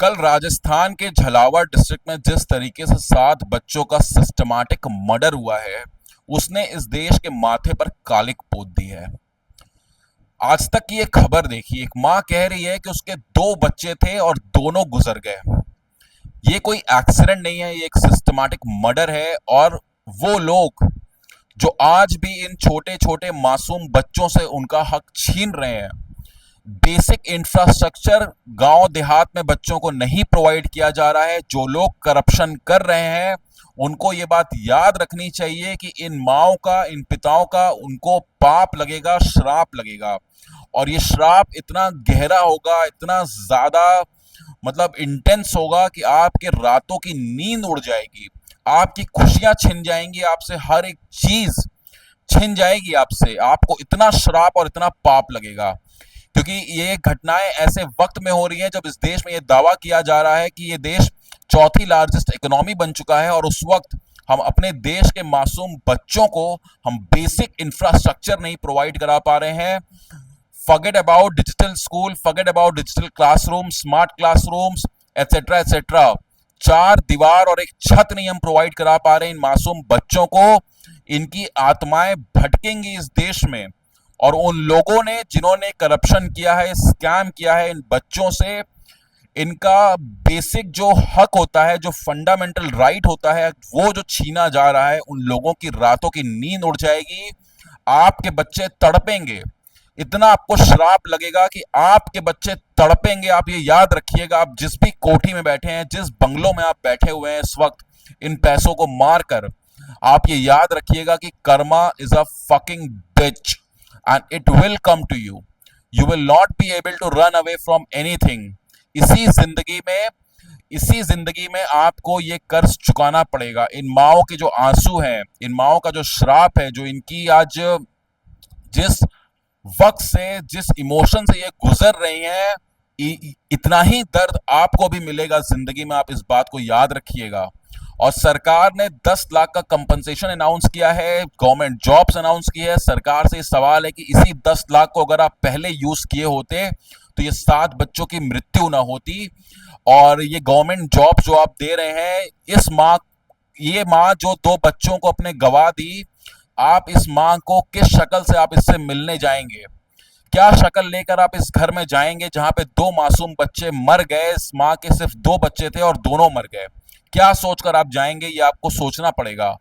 कल राजस्थान के झालावाड़ डिस्ट्रिक्ट में जिस तरीके से 7 बच्चों का सिस्टमैटिक मर्डर हुआ है, उसने इस देश के माथे पर कालिक पोत दी है। आज तक की एक खबर देखी, एक मां कह रही है कि उसके 2 बच्चे थे और दोनों गुजर गए। ये कोई एक्सीडेंट नहीं है, ये एक सिस्टमैटिक मर्डर है। और वो लोग जो आज भी इन छोटे छोटे मासूम बच्चों से उनका हक छीन रहे हैं, बेसिक इंफ्रास्ट्रक्चर गांव देहात में बच्चों को नहीं प्रोवाइड किया जा रहा है। जो लोग करप्शन कर रहे हैं, उनको ये बात याद रखनी चाहिए कि इन माओं का, इन पिताओं का उनको पाप लगेगा, श्राप लगेगा। और ये श्राप इतना गहरा होगा, इतना ज्यादा मतलब इंटेंस होगा कि आपके रातों की नींद उड़ जाएगी, आपकी खुशियां छिन जाएंगी, आपसे हर एक चीज छिन जाएगी आपसे। आपको इतना श्राप और इतना पाप लगेगा, क्योंकि ये घटनाएं ऐसे वक्त में हो रही हैं जब इस देश में ये दावा किया जा रहा है कि ये देश चौथी लार्जेस्ट इकोनॉमी बन चुका है, और उस वक्त हम अपने देश के मासूम बच्चों को हम बेसिक इंफ्रास्ट्रक्चर नहीं प्रोवाइड करा पा रहे हैं। Forget about digital school, forget about digital classroom, smart classrooms, etcetera etcetera. 4 दीवार और एक छत नहीं हम प्रोवाइड करा पा रहे हैं इन मासूम बच्चों को। इनकी आत्माएं भटकेंगी इस देश में, और उन लोगों ने जिन्होंने करप्शन किया है, स्कैम किया है इन बच्चों से, इनका बेसिक जो हक होता है, जो फंडामेंटल राइट होता है, वो जो छीना जा रहा है, उन लोगों की रातों की नींद उड़ जाएगी। आपके बच्चे तड़पेंगे, इतना आपको श्राप लगेगा कि आपके बच्चे तड़पेंगे। आप ये याद रखिएगा, आप जिस भी कोठी में बैठे हैं, जिस बंगलों में आप बैठे हुए हैं इस वक्त इन पैसों को मारकर, आप ये याद रखिएगा कि Karma is a fucking bitch and it will come to you. You will not be able to run away from anything. इसी जिंदगी में आपको ये कर्ज चुकाना पड़ेगा। इन माओं के जो आंसू हैं, इन माओं का जो श्राप है, जो इनकी आज जिस वक्त से, जिस इमोशन से ये गुजर रही हैं, इतना ही दर्द आपको भी मिलेगा जिंदगी में। आप इस बात को याद रखिएगा। और सरकार ने 10 लाख का कंपनसेशन अनाउंस किया है, गवर्नमेंट जॉब्स अनाउंस की है। सरकार से सवाल है कि इसी 10 लाख को अगर आप पहले यूज किए होते तो ये 7 बच्चों की मृत्यु ना होती। और ये गवर्नमेंट जॉब जो आप दे रहे हैं, ये माँ जो 2 बच्चों को अपने गवा दी, आप इस माँ को किस शक्ल से आप इससे मिलने जाएंगे? क्या शक्ल लेकर आप इस घर में जाएंगे जहां पे 2 मासूम बच्चे मर गए? इस माँ के सिर्फ 2 बच्चे थे और दोनों मर गए। क्या सोचकर आप जाएंगे, ये आपको सोचना पड़ेगा।